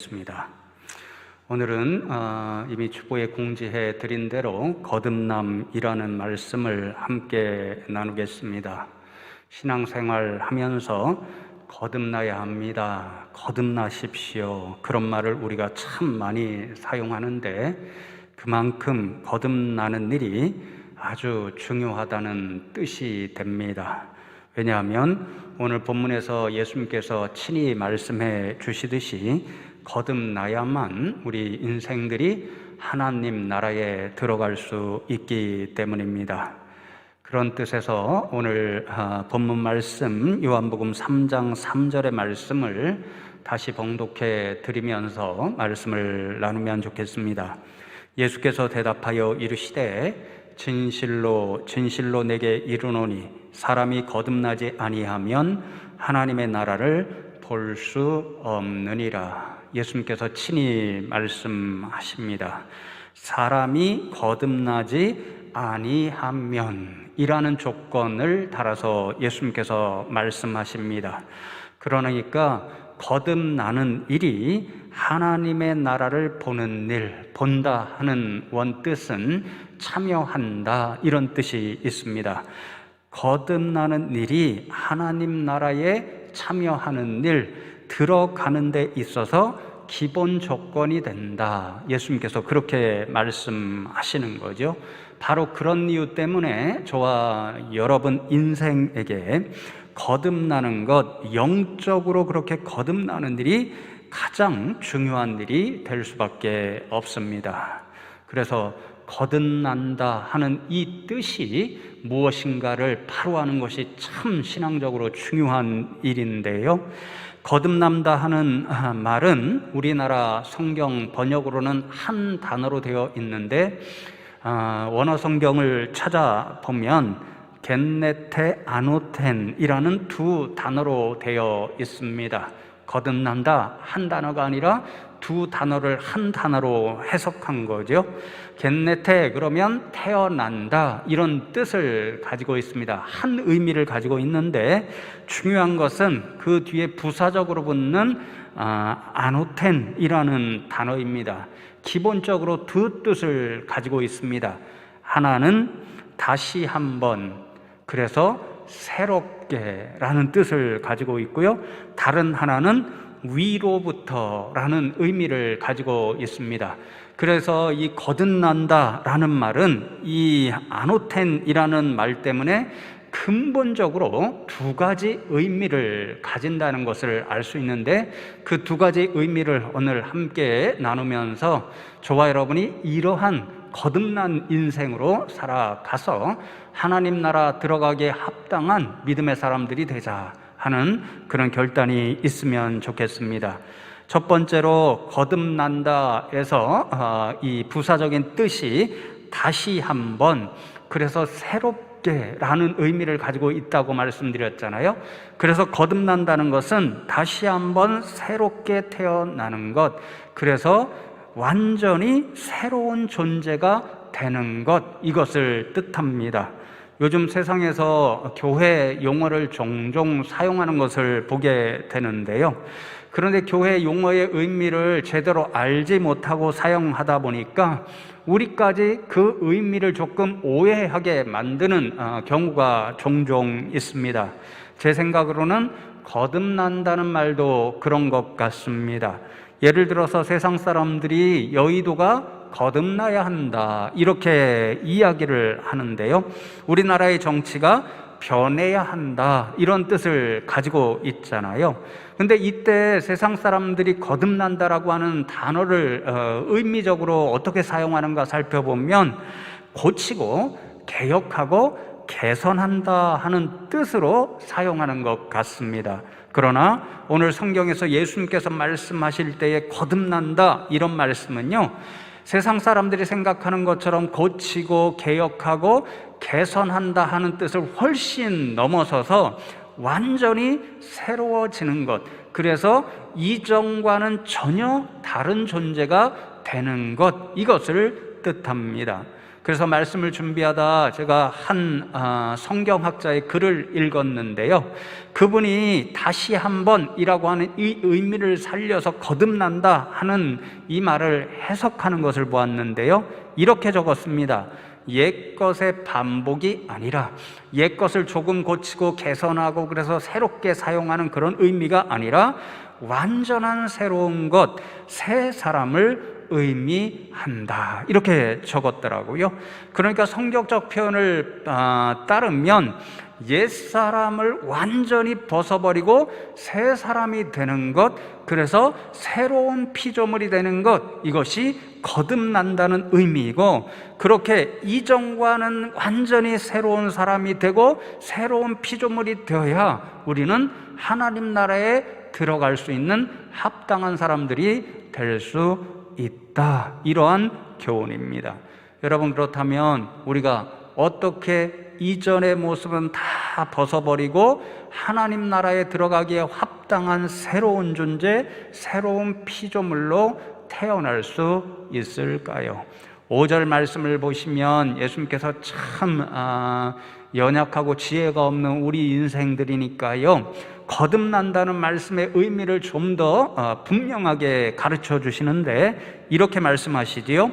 나누겠습니다. 오늘은 이미 주보에 공지해 드린 대로 거듭남이라는 말씀을 함께 나누겠습니다. 신앙생활 하면서 거듭나야 합니다. 거듭나십시오. 그런 말을 우리가 참 많이 사용하는데 그만큼 거듭나는 일이 아주 중요하다는 뜻이 됩니다. 왜냐하면 오늘 본문에서 예수님께서 친히 말씀해 주시듯이 거듭나야만 우리 인생들이 하나님 나라에 들어갈 수 있기 때문입니다. 그런 뜻에서 오늘 본문 말씀 요한복음 3장 3절의 말씀을 다시 봉독해 드리면서 말씀을 나누면 좋겠습니다. 예수께서 대답하여 이르시되 진실로 진실로 내게 이르노니 사람이 거듭나지 아니하면 하나님의 나라를 볼 수 없느니라. 예수님께서 친히 말씀하십니다. 사람이 거듭나지 아니하면 이라는 조건을 달아서 예수님께서 말씀하십니다. 그러니까 거듭나는 일이 하나님의 나라를 보는 일, 본다 하는 원뜻은 참여한다 이런 뜻이 있습니다. 거듭나는 일이 하나님 나라에 참여하는 일, 들어가는 데 있어서 기본 조건이 된다. 예수님께서 그렇게 말씀하시는 거죠. 바로 그런 이유 때문에 저와 여러분 인생에게 거듭나는 것, 영적으로 그렇게 거듭나는 일이 가장 중요한 일이 될 수밖에 없습니다. 그래서 거듭난다 하는 이 뜻이 무엇인가를 바로 아는 것이 참 신앙적으로 중요한 일인데요. 거듭난다 하는 말은 우리나라 성경 번역으로는 한 단어로 되어 있는데 원어 성경을 찾아보면 겟네테 아노텐이라는 두 단어로 되어 있습니다. 거듭난다 한 단어가 아니라 두 단어를 한 단어로 해석한 거죠. 겟네테 그러면 태어난다 이런 뜻을 가지고 있습니다. 한 의미를 가지고 있는데 중요한 것은 그 뒤에 부사적으로 붙는 아노텐이라는 단어입니다. 기본적으로 두 뜻을 가지고 있습니다. 하나는 다시 한번, 그래서 새롭게 라는 뜻을 가지고 있고요. 다른 하나는 위로부터 라는 의미를 가지고 있습니다. 그래서 이 거듭난다 라는 말은 이 아노텐이라는 말 때문에 근본적으로 두 가지 의미를 가진다는 것을 알 수 있는데 그 두 가지 의미를 오늘 함께 나누면서 저와 여러분이 이러한 거듭난 인생으로 살아가서 하나님 나라 들어가기에 합당한 믿음의 사람들이 되자 하는 그런 결단이 있으면 좋겠습니다. 첫 번째로 거듭난다에서 이 부사적인 뜻이 다시 한번, 그래서 새롭게 라는 의미를 가지고 있다고 말씀드렸잖아요. 그래서 거듭난다는 것은 다시 한번 새롭게 태어나는 것, 그래서 완전히 새로운 존재가 되는 것, 이것을 뜻합니다. 요즘 세상에서 교회 용어를 종종 사용하는 것을 보게 되는데요. 그런데 교회 용어의 의미를 제대로 알지 못하고 사용하다 보니까 우리까지 그 의미를 조금 오해하게 만드는 경우가 종종 있습니다. 제 생각으로는 거듭난다는 말도 그런 것 같습니다. 예를 들어서 세상 사람들이 여의도가 거듭나야 한다 이렇게 이야기를 하는데요. 우리나라의 정치가 변해야 한다 이런 뜻을 가지고 있잖아요. 근데 이때 세상 사람들이 거듭난다라고 하는 단어를 의미적으로 어떻게 사용하는가 살펴보면 고치고 개혁하고 개선한다 하는 뜻으로 사용하는 것 같습니다. 그러나 오늘 성경에서 예수님께서 말씀하실 때에 거듭난다 이런 말씀은요, 세상 사람들이 생각하는 것처럼 고치고 개혁하고 개선한다 하는 뜻을 훨씬 넘어서서 완전히 새로워지는 것, 그래서 이전과는 전혀 다른 존재가 되는 것, 이것을 뜻합니다. 그래서 말씀을 준비하다 제가 한 성경학자의 글을 읽었는데요, 그분이 다시 한번이라고 하는 이 의미를 살려서 거듭난다 하는 이 말을 해석하는 것을 보았는데요, 이렇게 적었습니다. 옛것의 반복이 아니라, 옛것을 조금 고치고 개선하고 그래서 새롭게 사용하는 그런 의미가 아니라 완전한 새로운 것, 새 사람을 의미한다, 이렇게 적었더라고요. 그러니까 성경적 표현을 따르면 옛사람을 완전히 벗어버리고 새 사람이 되는 것, 그래서 새로운 피조물이 되는 것, 이것이 거듭난다는 의미이고, 그렇게 이전과는 완전히 새로운 사람이 되고 새로운 피조물이 되어야 우리는 하나님 나라에 들어갈 수 있는 합당한 사람들이 될 수 있다, 이러한 교훈입니다. 여러분, 그렇다면 우리가 어떻게 이전의 모습은 다 벗어버리고 하나님 나라에 들어가기에 합당한 새로운 존재, 새로운 피조물로 태어날 수 있을까요? 5절 말씀을 보시면 예수님께서 참 연약하고 지혜가 없는 우리 인생들이니까요, 거듭난다는 말씀의 의미를 좀 더 분명하게 가르쳐 주시는데 이렇게 말씀하시지요.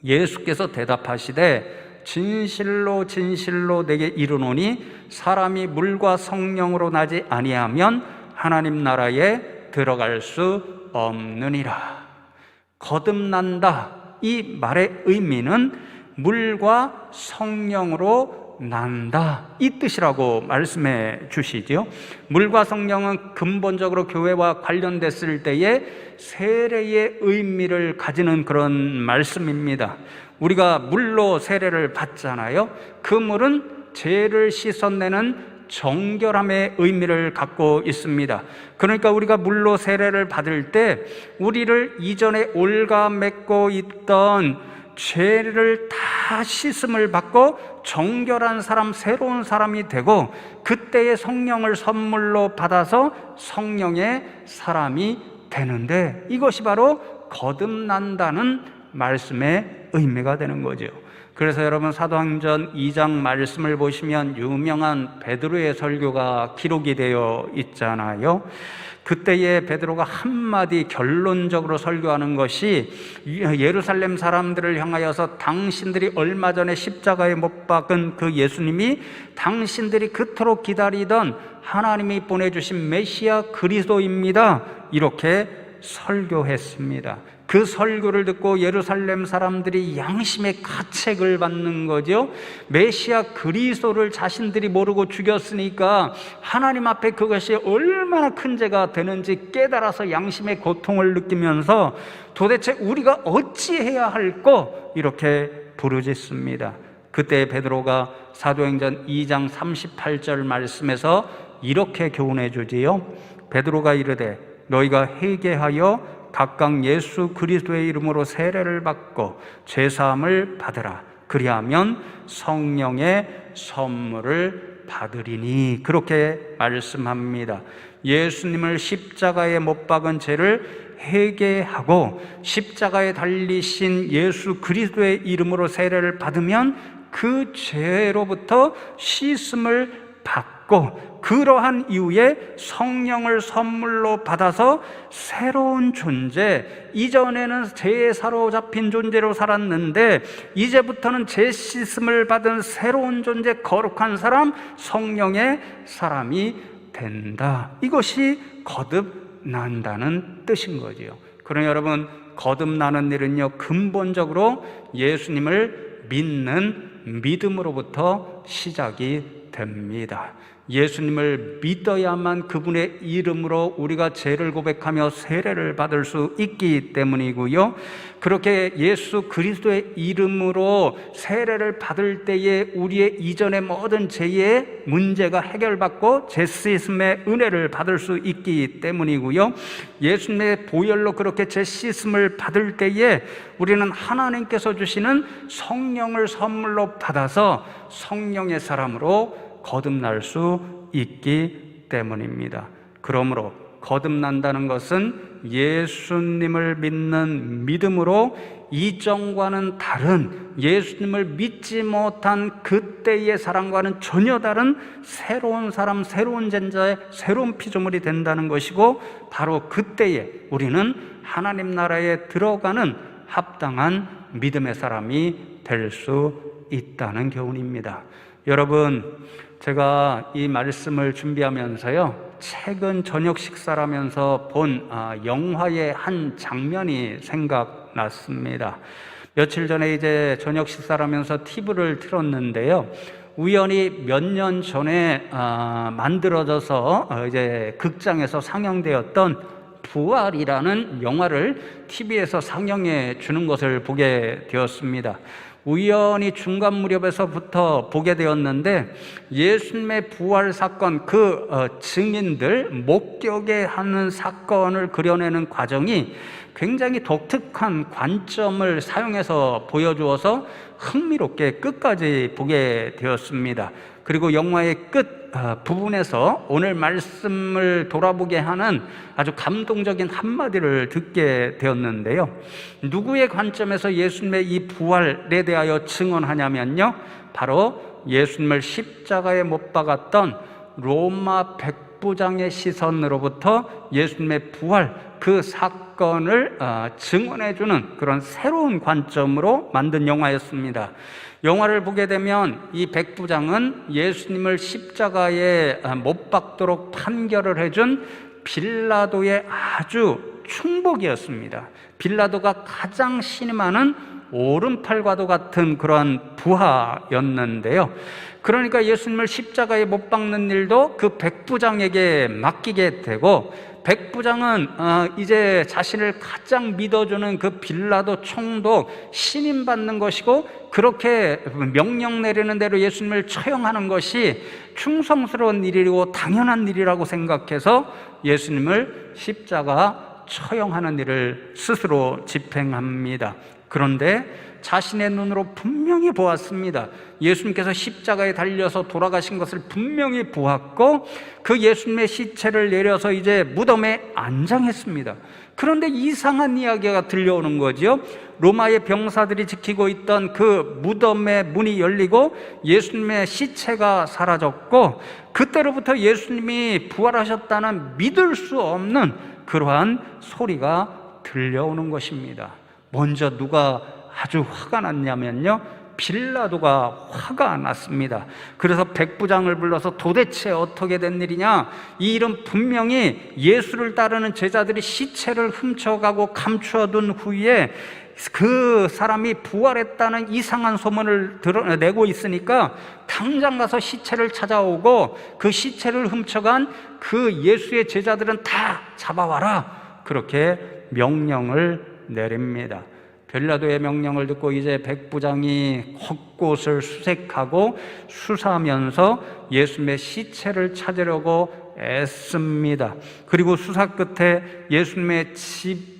예수께서 대답하시되 진실로 진실로 내게 이르노니 사람이 물과 성령으로 나지 아니하면 하나님 나라에 들어갈 수 없느니라. 거듭난다, 이 말의 의미는 물과 성령으로 난다, 이 뜻이라고 말씀해 주시죠. 물과 성령은 근본적으로 교회와 관련됐을 때에 세례의 의미를 가지는 그런 말씀입니다. 우리가 물로 세례를 받잖아요. 그 물은 죄를 씻어내는 정결함의 의미를 갖고 있습니다. 그러니까 우리가 물로 세례를 받을 때 우리를 이전에 옭아맺고 있던 죄를 다 씻음을 받고 정결한 사람, 새로운 사람이 되고, 그때의 성령을 선물로 받아서 성령의 사람이 되는데, 이것이 바로 거듭난다는 말씀의 의미가 되는 거죠. 그래서 여러분, 사도행전 2장 말씀을 보시면 유명한 베드로의 설교가 기록이 되어 있잖아요. 그때에 베드로가 한마디 결론적으로 설교하는 것이, 예루살렘 사람들을 향하여서 당신들이 얼마 전에 십자가에 못 박은 그 예수님이 당신들이 그토록 기다리던 하나님이 보내주신 메시아 그리스도입니다, 이렇게 설교했습니다. 그 설교를 듣고 예루살렘 사람들이 양심의 가책을 받는 거죠. 메시아 그리스도를 자신들이 모르고 죽였으니까 하나님 앞에 그것이 얼마나 큰 죄가 되는지 깨달아서 양심의 고통을 느끼면서 도대체 우리가 어찌해야 할꼬, 이렇게 부르짖습니다. 그때 베드로가 사도행전 2장 38절 말씀에서 이렇게 교훈해 주지요. 베드로가 이르되 너희가 회개하여 각각 예수 그리스도의 이름으로 세례를 받고 죄사함을 받으라. 그리하면 성령의 선물을 받으리니, 그렇게 말씀합니다. 예수님을 십자가에 못 박은 죄를 회개하고 십자가에 달리신 예수 그리스도의 이름으로 세례를 받으면 그 죄로부터 씻음을 받고, 그러한 이후에 성령을 선물로 받아서 새로운 존재, 이전에는 죄에 사로잡힌 존재로 살았는데 이제부터는 죄 씻음을 받은 새로운 존재, 거룩한 사람, 성령의 사람이 된다. 이것이 거듭난다는 뜻인 거지요. 그러나 여러분, 거듭나는 일은요, 근본적으로 예수님을 믿는 믿음으로부터 시작이 됩니다. 예수님을 믿어야만 그분의 이름으로 우리가 죄를 고백하며 세례를 받을 수 있기 때문이고요, 그렇게 예수 그리스도의 이름으로 세례를 받을 때에 우리의 이전의 모든 죄의 문제가 해결받고 죄 씻음의 은혜를 받을 수 있기 때문이고요, 예수님의 보혈로 그렇게 죄 씻음을 받을 때에 우리는 하나님께서 주시는 성령을 선물로 받아서 성령의 사람으로 거듭날 수 있기 때문입니다. 그러므로 거듭난다는 것은 예수님을 믿는 믿음으로 이전과는 다른, 예수님을 믿지 못한 그때의 사람과는 전혀 다른 새로운 사람, 새로운 존재의 새로운 피조물이 된다는 것이고, 바로 그때에 우리는 하나님 나라에 들어가는 합당한 믿음의 사람이 될 수 있다는 교훈입니다. 여러분, 제가 이 말씀을 준비하면서요, 최근 저녁 식사를 본 영화의 한 장면이 생각났습니다. 며칠 전에 이제 저녁 식사를 하면서 TV를 틀었는데요, 우연히 몇 년 전에 만들어져서 이제 극장에서 상영되었던 부활이라는 영화를 TV에서 상영해 주는 것을 보게 되었습니다. 우연히 중간 무렵에서부터 보게 되었는데, 예수님의 부활 사건, 그 증인들, 목격에 하는 사건을 그려내는 과정이 굉장히 독특한 관점을 사용해서 보여주어서 흥미롭게 끝까지 보게 되었습니다. 그리고 영화의 끝 부분에서 오늘 말씀을 돌아보게 하는 아주 감동적인 한마디를 듣게 되었는데요, 누구의 관점에서 예수님의 이 부활에 대하여 증언하냐면요, 바로 예수님을 십자가에 못 박았던 로마 백부장의 시선으로부터 예수님의 부활, 그 사건을 증언해주는 그런 새로운 관점으로 만든 영화였습니다. 영화를 보게 되면 이 백부장은 예수님을 십자가에 못 박도록 판결을 해준 빌라도의 아주 충복이었습니다. 빌라도가 가장 신임하는 오른팔과도 같은 그러한 부하였는데요, 그러니까 예수님을 십자가에 못 박는 일도 그 백부장에게 맡기게 되고, 백부장은 이제 자신을 가장 믿어주는 그 빌라도 총독 신임받는 것이고, 그렇게 명령 내리는 대로 예수님을 처형하는 것이 충성스러운 일이고 당연한 일이라고 생각해서 예수님을 십자가 처형하는 일을 스스로 집행합니다. 그런데 자신의 눈으로 분명히 보았습니다. 예수님께서 십자가에 달려서 돌아가신 것을 분명히 보았고, 그 예수님의 시체를 내려서 이제 무덤에 안장했습니다. 그런데 이상한 이야기가 들려오는 거죠. 로마의 병사들이 지키고 있던 그 무덤의 문이 열리고 예수님의 시체가 사라졌고, 그때로부터 예수님이 부활하셨다는 믿을 수 없는 그러한 소리가 들려오는 것입니다. 먼저 누가 아주 화가 났냐면요, 빌라도가 화가 났습니다. 그래서 백부장을 불러서 도대체 어떻게 된 일이냐, 이 일은 분명히 예수를 따르는 제자들이 시체를 훔쳐가고 감추어둔 후에 그 사람이 부활했다는 이상한 소문을 내고 있으니까 당장 가서 시체를 찾아오고 그 시체를 훔쳐간 그 예수의 제자들은 다 잡아와라, 그렇게 명령을 내립니다. 빌라도의 명령을 듣고 이제 백부장이 곳곳을 수색하고 수사하면서 예수님의 시체를 찾으려고 애씁니다. 그리고 수사 끝에 예수님의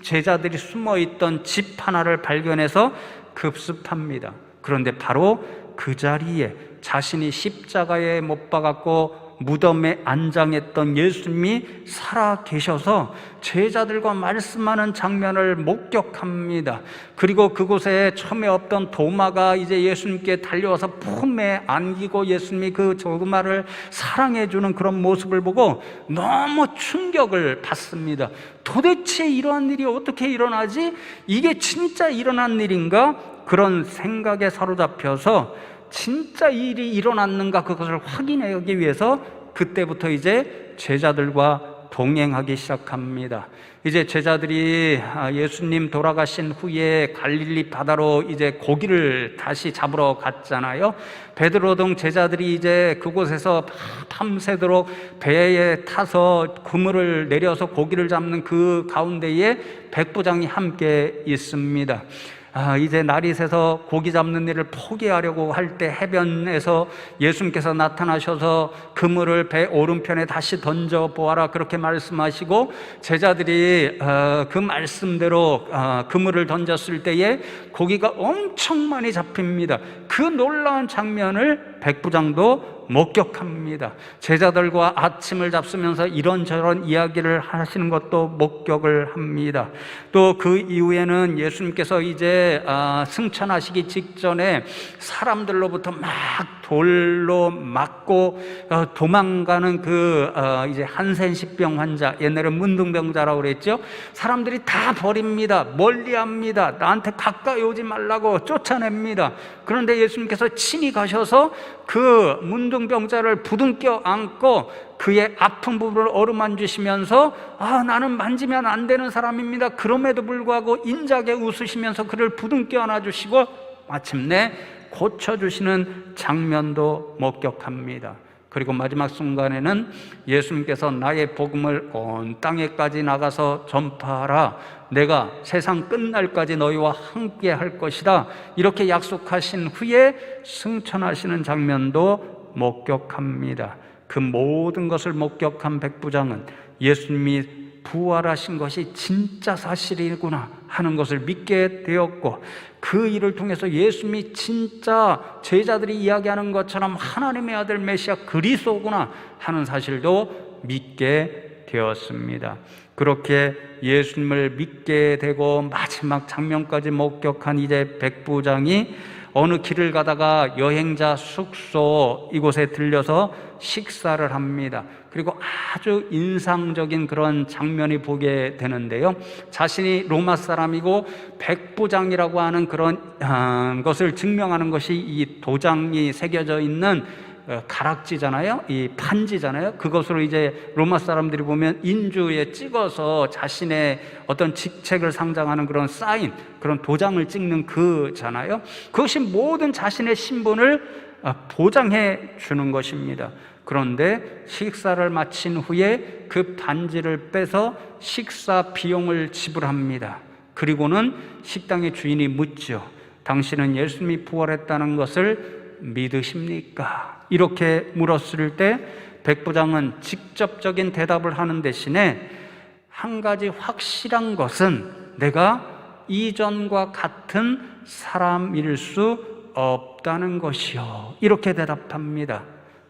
제자들이 숨어있던 집 하나를 발견해서 급습합니다. 그런데 바로 그 자리에 자신이 십자가에 못 박았고 무덤에 안장했던 예수님이 살아 계셔서 제자들과 말씀하는 장면을 목격합니다. 그리고 그곳에 처음에 없던 도마가 이제 예수님께 달려와서 품에 안기고 예수님이 그 도마를 사랑해주는 그런 모습을 보고 너무 충격을 받습니다. 도대체 이러한 일이 어떻게 일어나지? 이게 진짜 일어난 일인가? 그런 생각에 사로잡혀서 진짜 일이 일어났는가, 그것을 확인하기 위해서 그때부터 이제 제자들과 동행하기 시작합니다. 이제 제자들이 예수님 돌아가신 후에 갈릴리 바다로 이제 고기를 다시 잡으러 갔잖아요. 베드로 등 제자들이 이제 그곳에서 밤새도록 배에 타서 그물을 내려서 고기를 잡는 그 가운데에 백부장이 함께 있습니다. 이제 날이 새서 고기 잡는 일을 포기하려고 할 때 해변에서 예수님께서 나타나셔서 그물을 배 오른편에 다시 던져 보아라, 그렇게 말씀하시고 제자들이 그 말씀대로 그물을 던졌을 때에 고기가 엄청 많이 잡힙니다. 그 놀라운 장면을 백부장도 목격합니다. 제자들과 아침을 잡수면서 이런저런 이야기를 하시는 것도 목격을 합니다. 또 그 이후에는 예수님께서 이제 승천하시기 직전에 사람들로부터 막 돌로 맞고 도망가는 그 이제 한센시병 환자, 옛날에 문둥병자라고 그랬죠. 사람들이 다 버립니다. 멀리합니다. 나한테 가까이 오지 말라고 쫓아냅니다. 그런데 예수님께서 친히 가셔서 그 문둥병자를 부둥켜 안고 그의 아픈 부분을 어루만지시면서 나는 만지면 안 되는 사람입니다. 그럼에도 불구하고 인자하게 웃으시면서 그를 부둥켜 안아주시고 마침내 고쳐주시는 장면도 목격합니다. 그리고 마지막 순간에는 예수님께서 나의 복음을 온 땅에까지 나가서 전파하라, 내가 세상 끝날까지 너희와 함께 할 것이다, 이렇게 약속하신 후에 승천하시는 장면도 목격합니다. 그 모든 것을 목격한 백부장은 예수님이 부활하신 것이 진짜 사실이구나 하는 것을 믿게 되었고, 그 일을 통해서 예수님이 진짜 제자들이 이야기하는 것처럼 하나님의 아들 메시아 그리스도구나 하는 사실도 믿게 되었습니다. 그렇게 예수님을 믿게 되고 마지막 장면까지 목격한 이제 백부장이 어느 길을 가다가 여행자 숙소 이곳에 들려서 식사를 합니다. 그리고 아주 인상적인 그런 장면이 보게 되는데요, 자신이 로마 사람이고 백부장이라고 하는 그런 것을 증명하는 것이 이 도장이 새겨져 있는 가락지잖아요, 이 판지잖아요. 그것으로 이제 로마 사람들이 보면 인주에 찍어서 자신의 어떤 직책을 상장하는 그런 사인, 그런 도장을 찍는 그잖아요. 그것이 모든 자신의 신분을 보장해 주는 것입니다. 그런데 식사를 마친 후에 그 반지를 빼서 식사 비용을 지불합니다. 그리고는 식당의 주인이 묻죠. 당신은 예수님이 부활했다는 것을 믿으십니까? 이렇게 물었을 때 백부장은 직접적인 대답을 하는 대신에 한 가지 확실한 것은 내가 이전과 같은 사람일 수 없다는 것이요, 이렇게 대답합니다.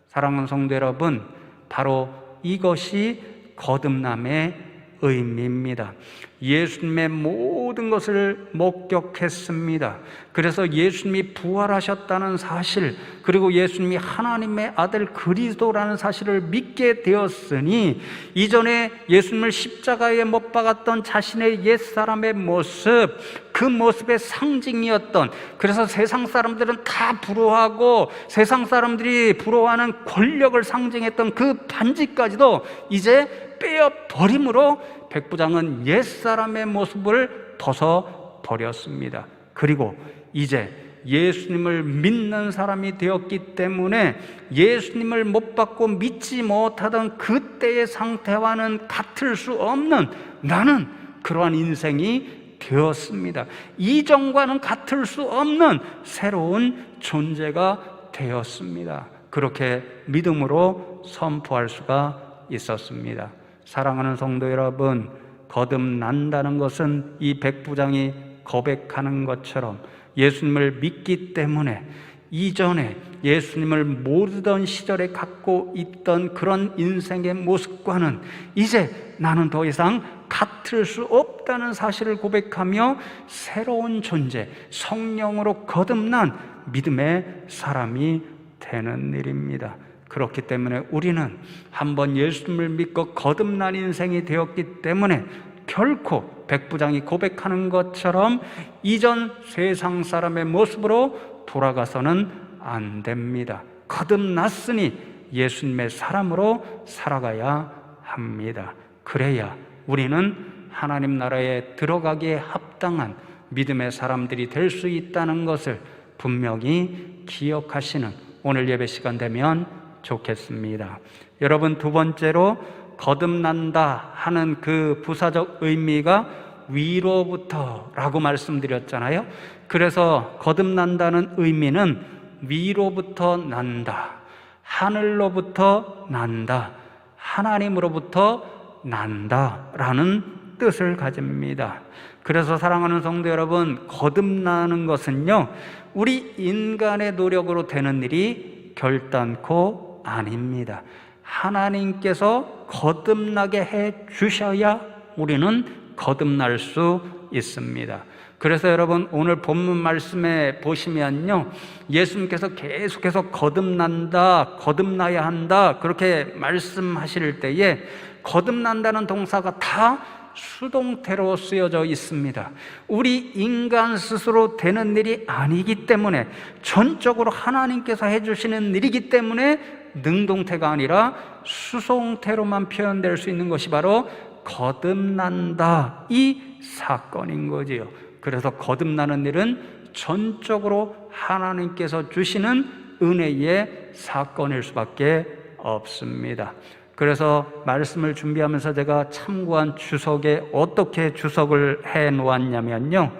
사랑하는 성도 여러분, 바로 이것이 거듭남의 의미입니다. 예수님의 모든 것을 목격했습니다. 그래서 예수님이 부활하셨다는 사실, 그리고 예수님이 하나님의 아들 그리스도라는 사실을 믿게 되었으니 이전에 예수님을 십자가에 못 박았던 자신의 옛사람의 모습, 그 모습의 상징이었던, 그래서 세상 사람들은 다 부러워하고 세상 사람들이 부러워하는 권력을 상징했던 그 반지까지도 이제 빼어버림으로 백부장은 옛사람의 모습을 벗어버렸습니다. 그리고 이제 예수님을 믿는 사람이 되었기 때문에 예수님을 못 받고 믿지 못하던 그때의 상태와는 같을 수 없는, 나는 그러한 인생이 되었습니다. 이전과는 같을 수 없는 새로운 존재가 되었습니다. 그렇게 믿음으로 선포할 수가 있었습니다. 사랑하는 성도 여러분, 거듭난다는 것은 이 백부장이 고백하는 것처럼 예수님을 믿기 때문에 이전에 예수님을 모르던 시절에 갖고 있던 그런 인생의 모습과는 이제 나는 더 이상 같을 수 없다는 사실을 고백하며 새로운 존재, 성령으로 거듭난 믿음의 사람이 되는 일입니다. 그렇기 때문에 우리는 한번 예수님을 믿고 거듭난 인생이 되었기 때문에 결코 백부장이 고백하는 것처럼 이전 세상 사람의 모습으로 돌아가서는 안 됩니다. 거듭났으니 예수님의 사람으로 살아가야 합니다. 그래야 우리는 하나님 나라에 들어가기에 합당한 믿음의 사람들이 될 수 있다는 것을 분명히 기억하시는 오늘 예배 시간 되면 좋겠습니다. 여러분, 두 번째로 거듭난다 하는 그 부사적 의미가 위로부터라고 말씀드렸잖아요. 그래서 거듭난다는 의미는 위로부터 난다, 하늘로부터 난다, 하나님으로부터 난다라는 뜻을 가집니다. 그래서 사랑하는 성도 여러분, 거듭나는 것은요, 우리 인간의 노력으로 되는 일이 결단코 아닙니다. 하나님께서 거듭나게 해 주셔야 우리는 거듭날 수 있습니다. 그래서 여러분, 오늘 본문 말씀에 보시면요, 예수님께서 계속해서 거듭난다, 거듭나야 한다 그렇게 말씀하실 때에 거듭난다는 동사가 다 수동태로 쓰여져 있습니다. 우리 인간 스스로 되는 일이 아니기 때문에, 전적으로 하나님께서 해주시는 일이기 때문에 능동태가 아니라 수동태로만 표현될 수 있는 것이 바로 거듭난다, 이 사건인 거지요. 그래서 거듭나는 일은 전적으로 하나님께서 주시는 은혜의 사건일 수밖에 없습니다. 그래서 말씀을 준비하면서 제가 참고한 주석에 어떻게 주석을 해 놓았냐면요,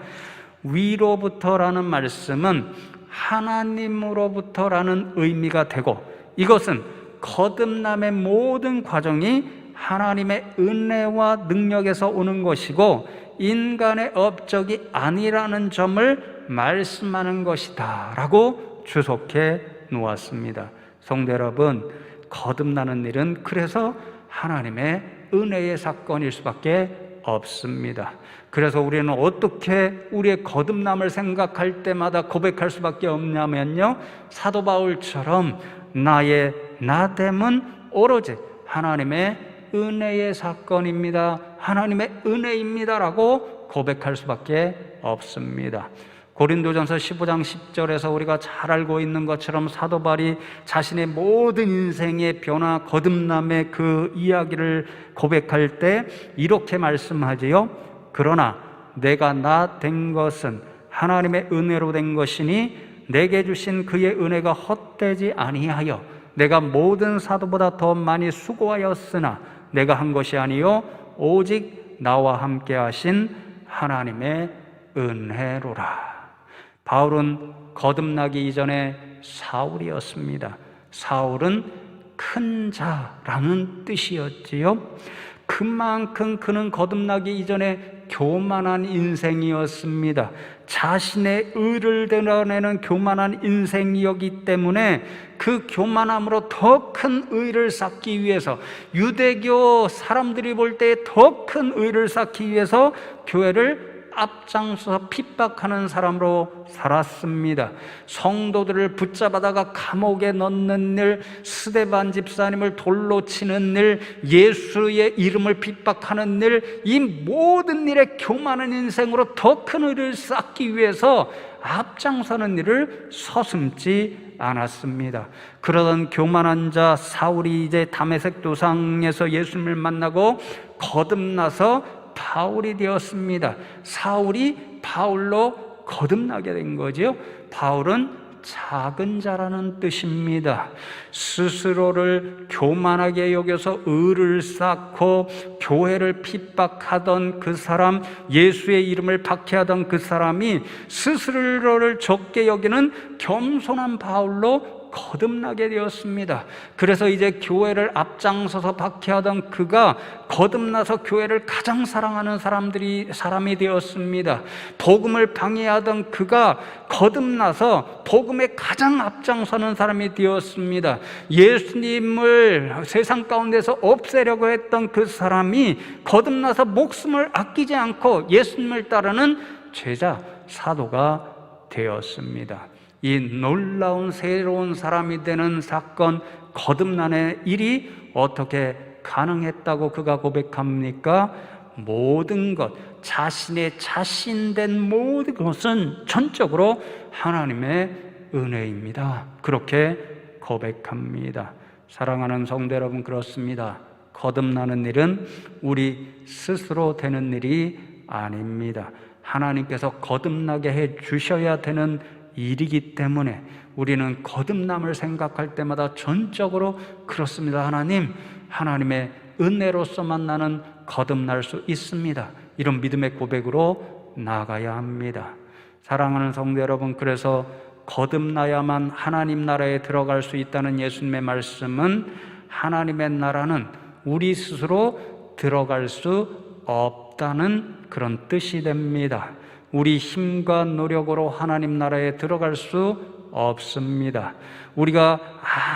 위로부터라는 말씀은 하나님으로부터라는 의미가 되고, 이것은 거듭남의 모든 과정이 하나님의 은혜와 능력에서 오는 것이고 인간의 업적이 아니라는 점을 말씀하는 것이다 라고 주석해 놓았습니다. 성도 여러분, 거듭나는 일은 그래서 하나님의 은혜의 사건일 수밖에 없습니다. 그래서 우리는 어떻게 우리의 거듭남을 생각할 때마다 고백할 수밖에 없냐면요, 사도 바울처럼 나의 나됨은 오로지 하나님의 은혜의 사건입니다, 하나님의 은혜입니다 라고 고백할 수밖에 없습니다. 고린도전서 15장 10절에서 우리가 잘 알고 있는 것처럼 사도 바울이 자신의 모든 인생의 변화, 거듭남의 그 이야기를 고백할 때 이렇게 말씀하지요. 그러나 내가 나 된 것은 하나님의 은혜로 된 것이니 내게 주신 그의 은혜가 헛되지 아니하여 내가 모든 사도보다 더 많이 수고하였으나 내가 한 것이 아니요 오직 나와 함께 하신 하나님의 은혜로라. 바울은 거듭나기 이전에 사울이었습니다. 사울은 큰 자라는 뜻이었지요. 그만큼 그는 거듭나기 이전에 교만한 인생이었습니다. 자신의 의를 드러내는 교만한 인생이었기 때문에 그 교만함으로 더 큰 의를 쌓기 위해서, 유대교 사람들이 볼 때 더 큰 의를 쌓기 위해서 교회를 앞장서서 핍박하는 사람으로 살았습니다. 성도들을 붙잡아다가 감옥에 넣는 일, 스데반 집사님을 돌로 치는 일, 예수의 이름을 핍박하는 일, 이 모든 일에 교만한 인생으로 더 큰 의를 쌓기 위해서 앞장서는 일을 서슴지 않았습니다. 그러던 교만한 자 사울이 이제 다메섹 도상에서 예수님을 만나고 거듭나서 바울이 되었습니다. 사울이 바울로 거듭나게 된 거죠. 바울은 작은 자라는 뜻입니다. 스스로를 교만하게 여겨서 의를 쌓고 교회를 핍박하던 그 사람, 예수의 이름을 박해하던 그 사람이 스스로를 적게 여기는 겸손한 바울로 거듭나게 되었습니다. 그래서 이제 교회를 앞장서서 박해하던 그가 거듭나서 교회를 가장 사랑하는 사람이 되었습니다. 복음을 방해하던 그가 거듭나서 복음에 가장 앞장서는 사람이 되었습니다. 예수님을 세상 가운데서 없애려고 했던 그 사람이 거듭나서 목숨을 아끼지 않고 예수님을 따르는 제자, 사도가 되었습니다. 이 놀라운 새로운 사람이 되는 사건, 거듭나는 일이 어떻게 가능했다고 그가 고백합니까? 모든 것, 자신의 자신된 모든 것은 전적으로 하나님의 은혜입니다. 그렇게 고백합니다. 사랑하는 성도 여러분, 그렇습니다. 거듭나는 일은 우리 스스로 되는 일이 아닙니다. 하나님께서 거듭나게 해 주셔야 되는 일이기 때문에 우리는 거듭남을 생각할 때마다 전적으로 그렇습니다. 하나님의 은혜로서만 나는 거듭날 수 있습니다. 이런 믿음의 고백으로 나아가야 합니다. 사랑하는 성도 여러분, 그래서 거듭나야만 하나님 나라에 들어갈 수 있다는 예수님의 말씀은 하나님의 나라는 우리 스스로 들어갈 수 없다는 그런 뜻이 됩니다. 우리 힘과 노력으로 하나님 나라에 들어갈 수 없습니다. 우리가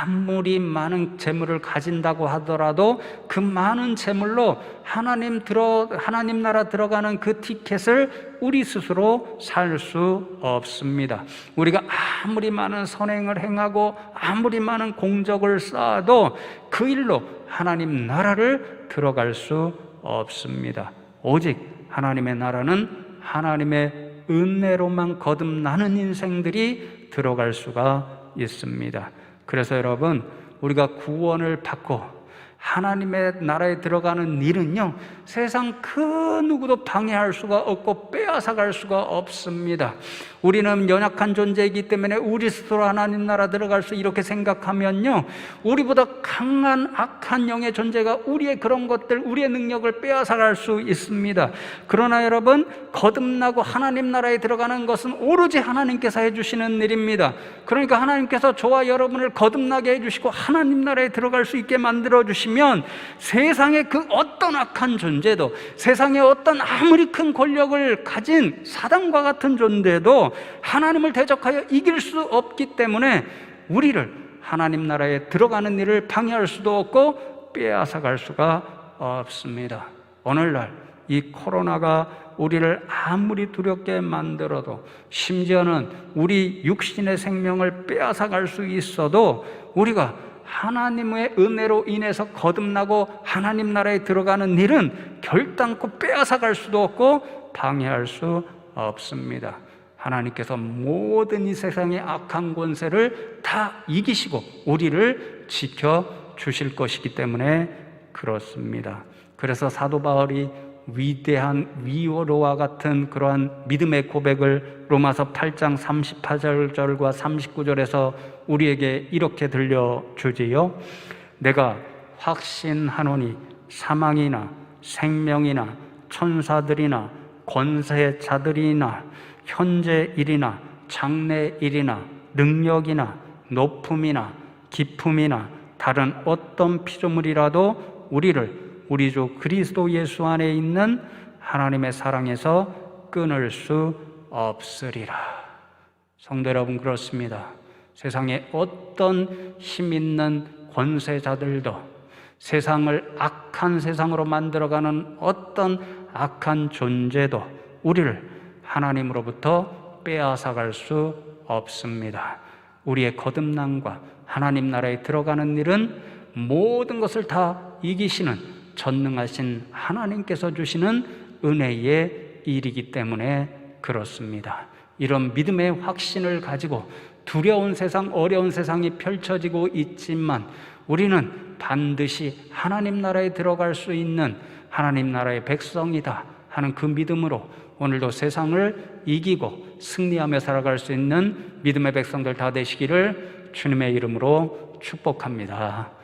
아무리 많은 재물을 가진다고 하더라도 그 많은 재물로 하나님 나라 들어가는 그 티켓을 우리 스스로 살 수 없습니다. 우리가 아무리 많은 선행을 행하고 아무리 많은 공적을 쌓아도 그 일로 하나님 나라를 들어갈 수 없습니다. 오직 하나님의 나라는 하나님의 은혜로만 거듭나는 인생들이 들어갈 수가 있습니다. 그래서 여러분, 우리가 구원을 받고 하나님의 나라에 들어가는 일은요, 세상 그 누구도 방해할 수가 없고 빼앗아갈 수가 없습니다. 우리는 연약한 존재이기 때문에 우리 스스로 하나님 나라 들어갈 수 이렇게 생각하면요, 우리보다 강한 악한 영의 존재가 우리의 그런 것들, 우리의 능력을 빼앗아갈 수 있습니다. 그러나 여러분, 거듭나고 하나님 나라에 들어가는 것은 오로지 하나님께서 해주시는 일입니다. 그러니까 하나님께서 저와 여러분을 거듭나게 해주시고 하나님 나라에 들어갈 수 있게 만들어 주시면 세상의 그 어떤 악한 존재도, 세상의 어떤 아무리 큰 권력을 가진 사단과 같은 존재도 하나님을 대적하여 이길 수 없기 때문에 우리를 하나님 나라에 들어가는 일을 방해할 수도 없고 빼앗아갈 수가 없습니다. 오늘날 이 코로나가 우리를 아무리 두렵게 만들어도, 심지어는 우리 육신의 생명을 빼앗아갈 수 있어도 우리가 하나님의 은혜로 인해서 거듭나고 하나님 나라에 들어가는 일은 결단코 빼앗아갈 수도 없고 방해할 수 없습니다. 하나님께서 모든 이 세상의 악한 권세를 다 이기시고 우리를 지켜주실 것이기 때문에 그렇습니다. 그래서 사도 바울이 위대한 위로와 같은 그러한 믿음의 고백을 로마서 8장 38절과 39절에서 우리에게 이렇게 들려주지요. 내가 확신하노니 사망이나 생명이나 천사들이나 권세자들이나 현재 일이나 장래 일이나 능력이나 높음이나 깊음이나 다른 어떤 피조물이라도 우리를 우리 주 그리스도 예수 안에 있는 하나님의 사랑에서 끊을 수 없으리라. 성도 여러분, 그렇습니다. 세상에 어떤 힘 있는 권세자들도, 세상을 악한 세상으로 만들어가는 어떤 악한 존재도 우리를 하나님으로부터 빼앗아갈 수 없습니다. 우리의 거듭남과 하나님 나라에 들어가는 일은 모든 것을 다 이기시는 전능하신 하나님께서 주시는 은혜의 일이기 때문에 그렇습니다. 이런 믿음의 확신을 가지고 두려운 세상, 어려운 세상이 펼쳐지고 있지만 우리는 반드시 하나님 나라에 들어갈 수 있는 하나님 나라의 백성이다 하는 그 믿음으로 오늘도 세상을 이기고 승리하며 살아갈 수 있는 믿음의 백성들 다 되시기를 주님의 이름으로 축복합니다.